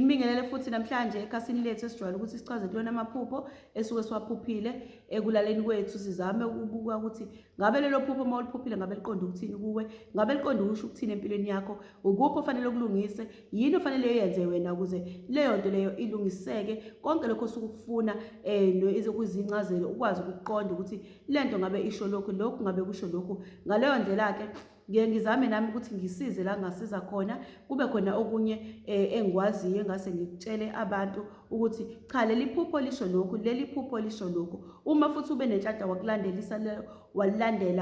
Ngibingelele futhi namhlanje ekhasini lethu esijwayele ukuthi sichaze kulona amaphupho esuke siwaphuphile ekulaleni kwethu, sizame ukubuka ukuthi ngabe lelo phupho uma uliphuphile ngabe liqonda ukuthini kuwe, ngabe liqonda ukusho ukuthini empilweni yakho, ukuphi ofanele ukulungise, yini ofanele uyenze wena ukuze leyo nto leyo ilungiseke. Konke lokho osuke ukufuna kuzincazelo ukwazi ukuqonda ukuthi lento ngabe isho lokhu, lokhu ngabe kusho lokhu. Ngaleyo ndlela-ke ngizame nami ukuthi ngisize la ngasiza khona, kube khona okunye engikwaziyo engase ngikutshele abantu ukuthi cha, leli phupho lisho lokhu, leli phupho lisho lokhu. Uma futhi ube nenhlanhla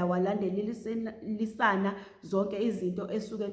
walandelelisana zonke izinto esuke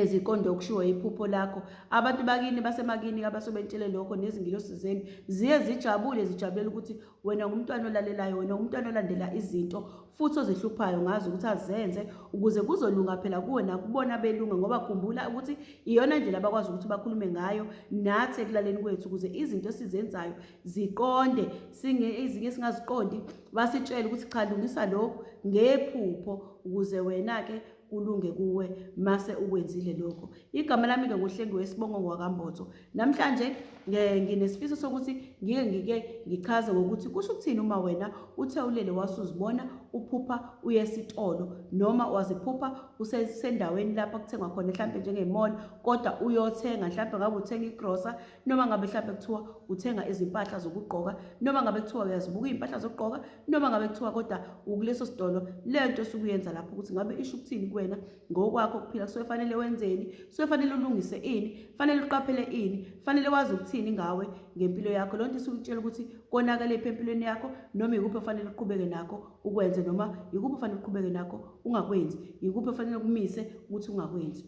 ziqonde okushiwo iphupho lakho, abantu bakini basemakini abasobentshele lokho nezingilosi zenu ziye zijabulela ukuthi wena ngumntwana olalelayo, wena ngumntwana olandela izinto futhi ozihluphayo ngazi ukuthi azenze ukuze kuzolunga phela kuwe nakubona belunga, ngoba khumbula ukuthi iyona ndlela bakwazi ukuthi bakhulume ngayo nathi ekulaleni kwethu ukuze izinto esizenzayo ziqonde, ezinye singaziqondi basitshele ukuthi cha, lungisa lokhu ngephupho ukuze wena-ke kulunge kuwe mase ukwenzile lokho. Igama lami-ke nguHlengiwe Sibongo ngwakamboto. Namhlanje nginesifiso sokuthi ngike ngichaze ngokuthi kusho ukuthini uma wena uthe ulele wasuzibona uphupha uye esitolo, noma waziphupha usendaweni lapha kuthengwa khona mhlampe njenge-mall, kodwa uyothenga mhlampe ngabe uthenga igrosa, noma ngabe mhlampe kuthiwa uthenga izimpahla zokugqoka, noma ngabe kuthiwa uyazibuka iy'mpahla zokugqoka, noma ngabe kuthiwa kodwa ukuleso sitolo lento osukuyenza lapho ukuthi ngabe isho ukuthini kuwena ngokwakho kuphila. So fanele wenzeni, so fanele ulungise ini, fanele uqaphele ini, fanele wazi ukuthini ngawe ngempilo yakho. Lonto isuke itshela ukuthi konakele phi empilweni yakho, noma ikuphi ofanele uqhubeke nakho ukwenze, noma ikuphi ofanele uqhubeke nakho ungakwenzi, ikuphi ofanele ukumise ukuthi ungakwenzi.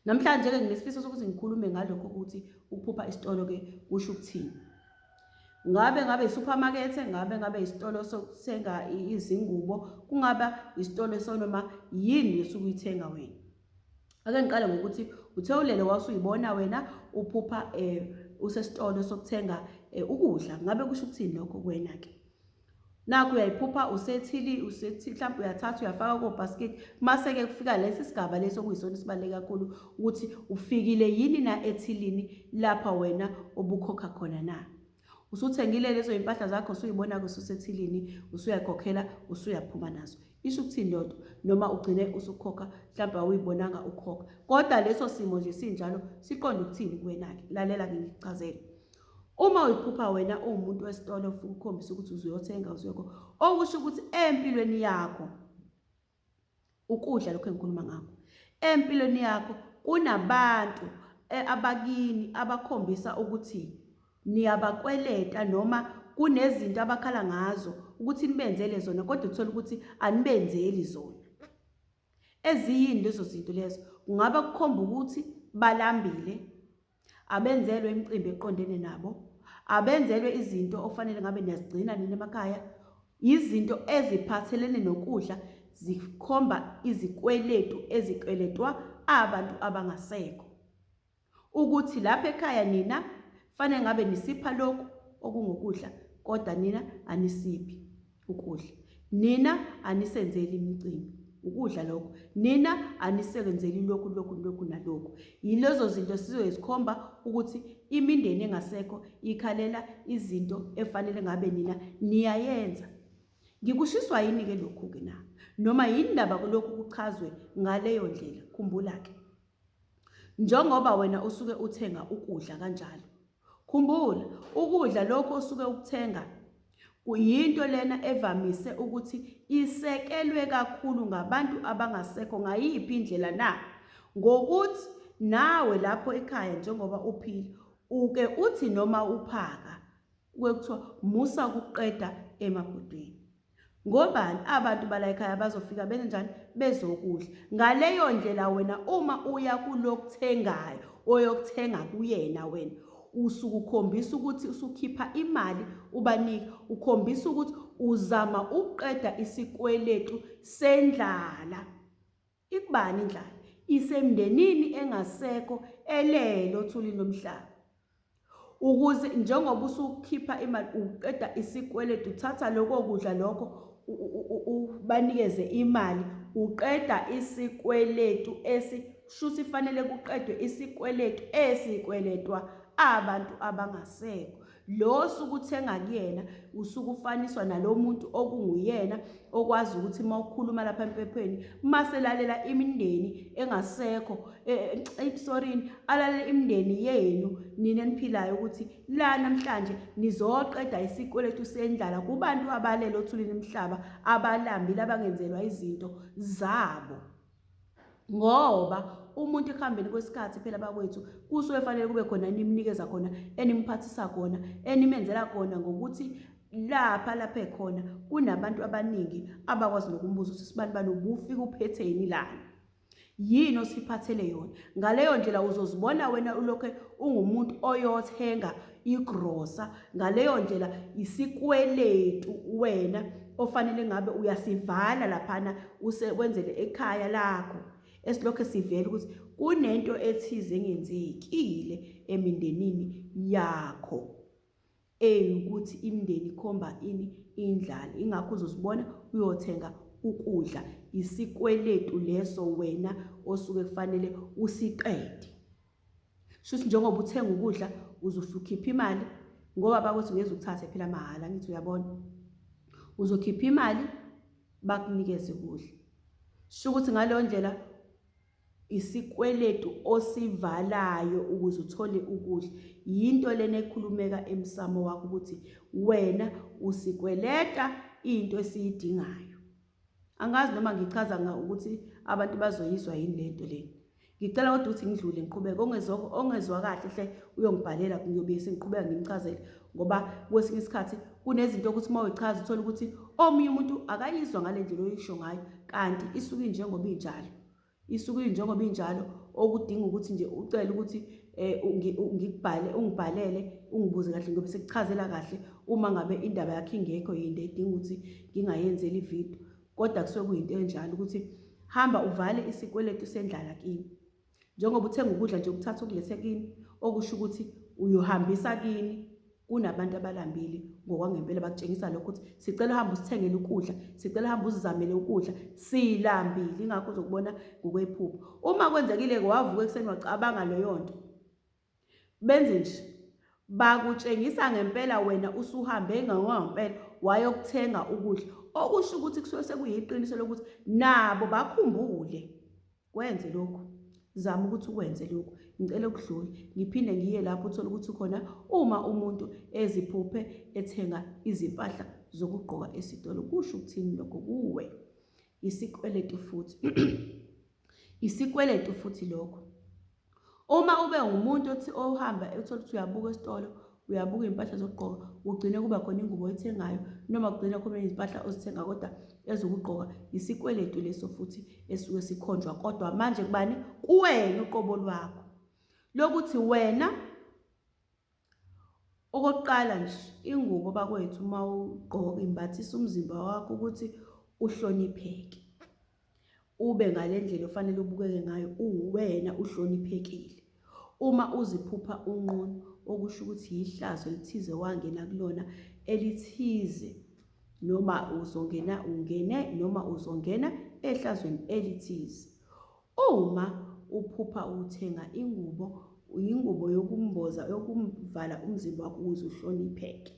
Namhlanje-ke nginesifiso sokuthi ngikhulume ngalokho ukuthi ukuphupha isitolo-ke kusho ukuthini. Ngabe i-supermarket, ngabe isitolo sokuthenga izingubo, kungaba isitolo sonoma yini lesuke uyithenga wena. Ake ngiqale ngokuthi uthe ulele wasuyibona wena uphupha usesitolo sokuthenga ukudla, ngabe kusho ukuthini lokho kuwena-ke. Nakho uyayiphupha usethi mhlawumbe uyathatha uyafaka ko-basket, mase-ke kufika lesi sigaba leso okuyisona esibaluleke kakhulu ukuthi ufikile yini na ethilini lapha wena obukhokha khona na. Usuthengile lezo impahla zakho, usuyibona-ke ususethilini, usuyakhokhela, usuyaphuma nazo. Isho ukuthini lento, noma ugcine usukhokha mhlawumbe awuyibonanga ukhokha, kodwa leso simo nje sinjalo siqonda ukuthini kuwena-ke. Lalela-ke ngikuchazele. Uma uyiphupha wena uwumuntu wesitolo ufuna ukukhombisa ukuthi uzuyothenga okusho ukuthi empilweni yakho, ukudla lokho engikhuluma ngakho, empilweni yakho kunabantu abakini abakhombisa ukuthi niyabakweleta, noma kunezinto abakhala ngazo ukuthi nibenzele zona kodwa uthola ukuthi anibenzeli zona. Eziyini lezo zinto lezo? Kungaba kukhomba ukuthi balambile, abenzelwe imicimbi eqondene nabo, abenzelwe izinto ofanele ngabe niyazigcina nini emakhaya, izinto eziphathelene nokudla, zikhomba izikweletu ezikweletwa abantu abangasekho, ukuthi lapha ekhaya nina fanele ngabe nisipha lokhu okungukudla kodwa nina anisiphi ukudla, nina anisenzeli imicimbi, ukudla lokho, nina anisebenzeli lokhu nalokhu. Yilezo zinto sizozikhomba ukuthi imindeni engasekho ikhalela izinto efanele ngabe nina niyayenza. Ngikushiswa yini-ke lokhu-ke na, noma yini ndaba kulokhu kuchazwe ngaleyo ndlela? Khumbula-ke, njengoba wena usuke uthenga ukudla kanjalo, khumbula ukudla lokho osuke ukuthenga kuyinto lena evamise ukuthi isekelwe kakhulu ngabantu abangasekho. Ngayiphi indlela na? Ngokuthi nawe lapho ekhaya njengoba uphila uke uthi noma uphaka kuthiwa musa ukuqeda emabhodweni. Ngobani? Abantu bala ekhaya bazofika benze njani? Bezokudla. Ngaleyo ndlela wena uma uya kulokuthengayo oyokuthenga kuyena, wena usuke ukhombisa ukuthi usukhipha imali ubanike, ukhombisa ukuthi uzama ukuqeda isikweletu sendlala. Ikubani indlala? Isemndenini engasekho elele othulini lomhlaba. Ukuze njengoba usukhipha imali uqeda isikweletu, uthatha lokho kudla lokho ubanikeze imali, uqeda isikweletu shuthi fanele kuqedwe isikweletu esikweletwa abantu abangasekho. Lo sukuthenga kuyena usuke ufaniswa nalo muntu okunguyena okwazi ukuthi uma ukhuluma lapha empepheni maselalela imindeni engasekho alalela imindeni yenu nina eniphilayo ukuthi la namhlanje nizoqeda isikweletu sendlala kubantu abalele othulini emhlaba abalambile abangenzelwa izinto zabo. Ngoba umuntu ekuhambeni kwesikhathi phela bakwethu kusuke fanele kube khona nimnikeza khona enimphathisa khona enimenzela khona ngokuthi lapha ekhona kunabantu abaningi abakwazi nokumbuza ukuthi sibani ubufika uphetheni lana yini osiphathele yona. Ngaleyo ndlela uzozibona wena ulokho ungumuntu oyothenga igrosa. Ngaleyo ndlela isikweletu wena ofanele ngabe uyasivala laphana wenzele ekhaya lakho esilokho sivela ukuthi kunento ethize engenzekile emindenini yakho ukuthi imindeni ikhomba indlala. Ingakho uzosibona uyothenga ukudla, isikweletu leso wena osuke kufanele usiqede. Shuthi njengoba uthenga ukudla uzokhipha imali ngoba bakwethu ngeze ukuthathe phela mahala, ngithi uyabona. Uzokhipha imali bakunikeze ukudla. Sho ukuthi ngaleyo ndlela isikweletu osivalayo ukuze uthole ukudla. Yinto lena ekhulumeka emsamo wakho ukuthi wena usikweleta into esiyidingayo. Angazi noma ngichaza ukuthi abantu bazoyizwa yini lento le. Ngicela kodwa ukuthi ngidlule ngiqhubeke. Ongezwa kahle hle uyongibhalela ngiyobe sengiqhubeka ngimchazele ngoba kwesinye isikhathi kunezinto ukuthi uma uyichaza uthola ukuthi omunye umuntu akayizwa ngale ndlela oyisho ngayo kanti isuke njengoba injalo. Isuke njengoba injalo okudinga ukuthi nje ucela ukuthi ungibhalele ungibuze kahle ngoba sekuchazela kahle uma ngabe indaba yakhe ingekho yinto edinga ukuthi ngingayenzeli ivideo. Kodwa kusuke kuyinto enjalo ukuthi hamba uvale isikweletu sendlala kini. Njengoba uthenga ukudla nje ukuthatha ukulethe kini okusho ukuthi uyohambisa kini kunabantu abalambile ngokwangempela bakutshengisa lokho ukuthi sicela uhamba usithengele ukudla, sicela uhamba uzizamele ukudla, silambile. Ingakho uzokubona ngokwephupho. Uma kwenzekile wavuka ekuseni wacabanga leyo nto benze nje bakutshengisa ngempela wena usuhambe ngempela wayokuthenga ukudla okusho ukuthi kusuke sekuyiqiniso lokuthi nabo bakhumbule. Kwenze lokho, zama ukuthi ukwenze lokho. Ngicela ukudlula ngiphinde ngiye lapho uthola ukuthi khona uma umuntu eziphuphe ethenga izimpahla zokugqoka esitolo. Kusho ukuthini lokho kuwe? Isikweletu futhi isikweletu futhi lokho. Uma ube ngumuntu othi ohamba uthola ukuthi uyabuka esitolo, uyabuka impahla zokugqoka, ugcine kuba khona ingubo oyithengayo noma kugcina khona izimpahla ozithenga kodwa ezokugqoka, isikweletu leso futhi esuke sikhonjwa. Kodwa manje kubani? Kuwena uqobo lwakho lokuthi wena okokuqala nje ingubo bakwethu uma ugqoka imbathisa umzimba wakho ukuthi uhlonipheke. Ube ngale ndlela ofanele ubukeke ngayo uwena uhloniphekile. Uma uziphupha unqunu okusho ukuthi ihlazo elithize wangena kulona elithize noma uzongena ehlazweni elithize. Uma uphupha uthenga ingubo yokumboza yokumvala umzimba wakho ukuze uhlonipheke.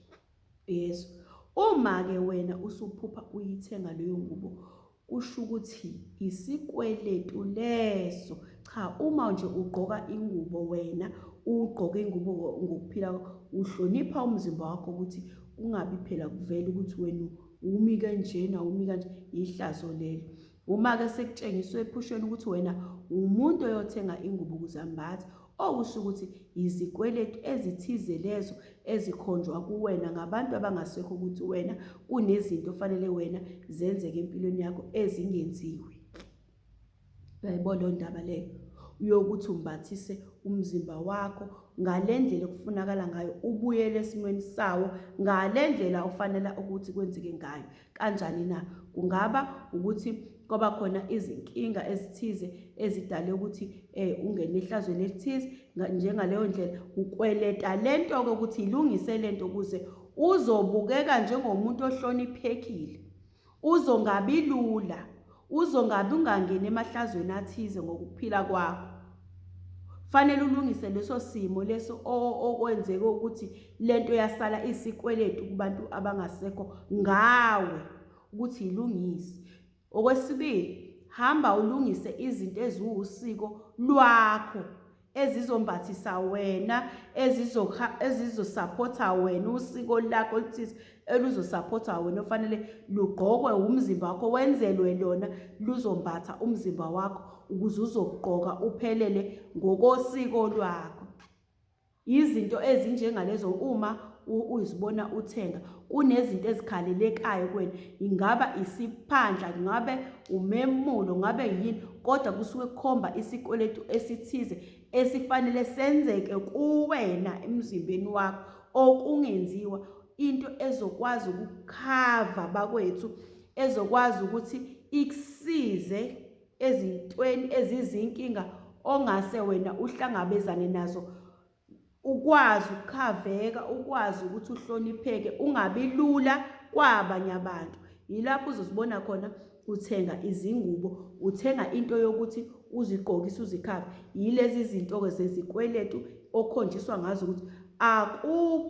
Yes. Uma ke wena usuphupha uyithenga leyo ngubo kusho ukuthi isikweletu leso. Cha, uma nje ugqoka ingubo wena ugqoke ingubo ngokuphila uhlonipha umzimba wakho ukuthi ungabi phela kuvela ukuthi wena umi kanjena umi kanje, ihlazo lelo. Uma ke sekutshengiswe ephushweni ukuthi wena umuntu oyothenga ingubo ukuzambatha okusho ukuthi izikweletu ezithize lezo ezikhonjwa kuwena ngabantu abangasekho ukuthi wena kunezinto fanele wena zenzeke empilweni yakho ezingenziwe. Uyayibona lo ndaba leyo uyokuthi umbathise umzimba wakho ngale ndlela okufunakala ngayo, ubuyele esimweni sawo ngale ndlela ofanele ukuthi kwenzeke ngayo. Kanjani na? Kungaba ukuthi kwaba khona izinkinga ezithize ezidale ukuthi ungene ehlazweni elithize. Njengaleyo ndlela ukweleta lento ukuthi ilungise lento ukuze uzobukeka njengomuntu ohloniphekile, uzongabi lula, uzongabe ungangeni emahlazweni athize ngokuphila kwakho. Fanele ulungise leso simo leso okwenzeke ukuthi lento yasala isikweletu kubantu abangasekho ngawe ukuthi ilungise. Okwesibili, hamba ulungise izinto eziwusiko lwakho ezizombathisa wena, ezizosupporta wena, usiko lakho oluthize eluzosupporta wena ofanele lugqokwe umzimba wakho, wenzelwe lona luzombatha umzimba wakho ukuze uzogqoka uphelele ngokosiko lwakho. Izinto ezinjengalezo uma uzibona uthenga, kunezinto ezikhalelekayo kuwena, ingaba isiphandla, ngabe umemulo, ngabe yini, kodwa kusuke kukhomba isikweletu esithize esifanele senzeke kuwena emzimbeni wakho okungenziwa, into ezokwazi ukukhava bakwethu, ezokwazi ukuthi ikusize ezintweni ezizinkinga ongase wena uhlangabezane nazo, ukwazi ukukhaveka, ukwazi ukuthi uhlonipheke, ungabi lula kwabanye abantu. Yilapho uzosibona khona uthenga izingubo, uthenga into yokuthi uzigqokise uzikhave. Yilezi zinto-ke zezikweletu okhonjiswa ngazo ukuthi akuphelele,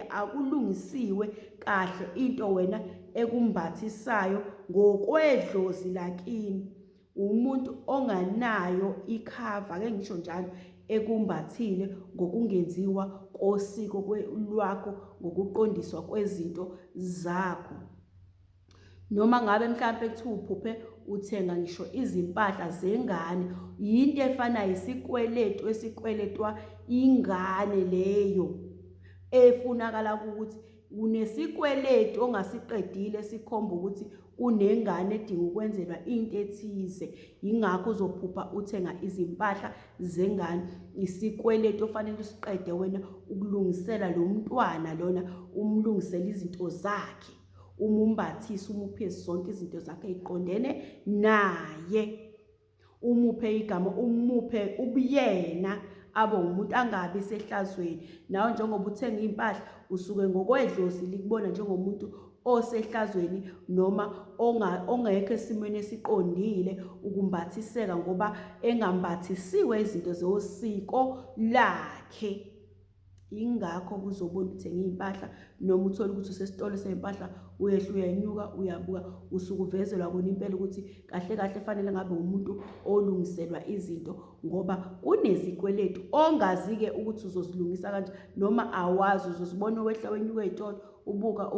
akulungisiwe kahle into wena ekumbathisayo ngokwedlozi lakini. Umuntu onganayo ikhava, ake ngisho njalo, ekumbathile ngokungenziwa kosiko lwakho, ngokuqondiswa kwezinto zakho. Noma ngabe mhlampe kuthiwa uphuphe uthenga ngisho izimpahla zengane, yinto efanayo, isikweletu esikweletwa ingane leyo efunakala ukuthi unesikweletu ongasiqedile sikhomba ukuthi unengane edinga ukwenzelwa into ethize. Yingakho uzophupha uthenga izimpahla zengane, isikweletu ofanele usiqede wena ukulungisela lo mntwana lona, umlungisela izinto zakhe, umumbathise, umuphe zonke izinto zakhe eziqondene naye, umuphe igama, umuphe ubuyena, abe umuntu angabi sehlazweni. Nawe njengoba uthenga impahla usuke ngokwedlozi likubona njengomuntu osehlazweni noma ongekho esimweni esiqondile ukumbathiseka ngoba engambathisiwe izinto zosiko lakhe. Ingakho kuzobona uthenga impahla noma uthola ukuthi usesitolo sempahla uyehla uyenyuka uyabuka, usuke uvezelwa kona impela ukuthi kahle kahle fanele ngabe umuntu olungiselwa izinto, ngoba kunezikweletu ongazi-ke ukuthi uzozilungisa kanjani noma awazi, uzozibona wehla wenyuka ey'tolo ubuka.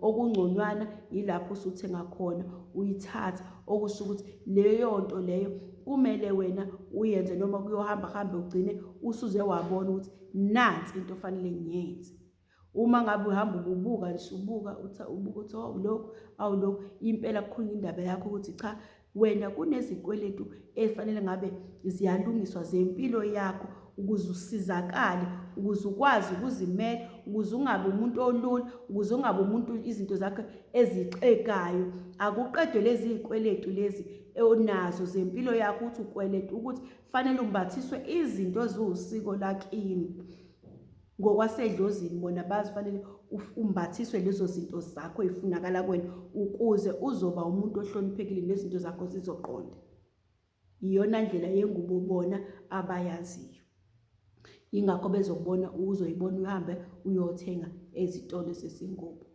Okungconywana yilapho usuthenga khona, uyithatha, okusho ukuthi leyo nto leyo kumele wena uyenze, noma kuyohamba ugcine usuze wabona ukuthi nansi into ofanele ngiyenze. Uma ngabe uhamba ubuka nje ubuka uthi lokhu impela kukhulunywa indaba yakho ukuthi cha, wena kunezikweletu efanele ngabe ziyalungiswa zempilo yakho ukuze usizakale, ukuze ukwazi ukuzimela, ukuze ungabe umuntu olula, ukuze ungabe umuntu izinto zakhe ezixegayo. Akuqedwe lezi zikweletu lezi onazo zempilo yakho ukuthi ukweleta ukuthi fanele umbathiswe izinto eziwusiko lakini. Ngokwasedlozini bona bazifanele umbathiswe lezo zinto zakho ezifunakala kuwena ukuze uzoba umuntu ohloniphekile nezinto zakho zizoqonda. Iyona ndlela yengubo bona abayaziyo. Ingakho bezokubona, uzoyibona uhambe uyothenga ezitolo zezingubo.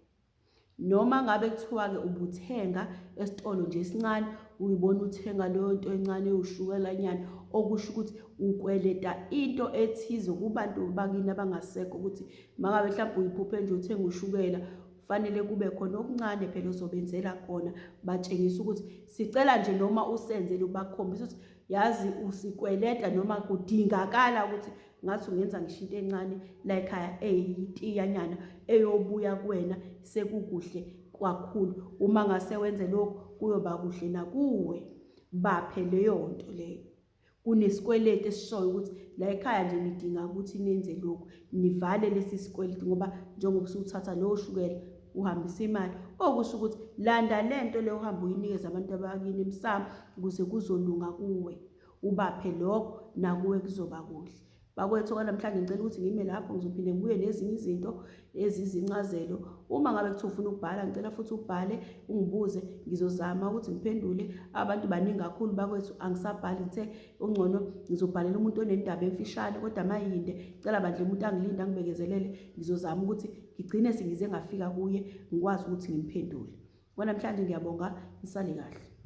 Noma ngabe kuthiwa-ke ubuthenga esitolo nje esincane, uyibona uthenga leyo nto encane ewushukelanyana, okusho ukuthi ukweleta into ethize kubantu bakini abangasekho, ukuthi mangabe mhlawumbe uyiphuphe nje uthenga ushukela, fanele kube khona okuncane phela ozobenzela khona, batshengisa ukuthi sicela nje noma usenzele, bakhombisa ukuthi yazi usikweleta noma kudingakala ukuthi ngathi ungenza ngisho into encane la ekhaya eyitiyanyana eyobuya kuwena sekukuhle kakhulu. Uma ngase wenze lokho kuyoba kuhle nakuwe, baphe leyo nto leyo. Kunesikweletu esishoyo ukuthi la ekhaya nje nidinga ukuthi nenze lokhu, nivale lesi sikweletu ngoba njengoba usuthatha leyo shukela uhambisa imali, okusho ukuthi landa lento leyo uhamba uyinikeza abantu abakini emsamo ukuze kuzolunga kuwe, ubaphe lokho nakuwe kuzoba kuhle. Bakwethu namhlanje ngicela ukuthi ngime lapho, ngizophinde ngibuye nezinye izinto ezizincazelo. Uma ngabe kuthi ufuna ukubhala, ngicela futhi ubhale ungibuze, ngizozama ukuthi ngiphendule. Abantu baningi kakhulu bakwethu, angisabhali, ngithe ongcono ngizobhalela umuntu onendaba emfishane, kodwa mayinde ngicela bandla umuntu angilinde, angibekezelele, ngizozama ukuthi ngigcine sengize ngafika kuye ngikwazi ukuthi ngimphendule. Namhlanje ngiyabonga, nisale kahle.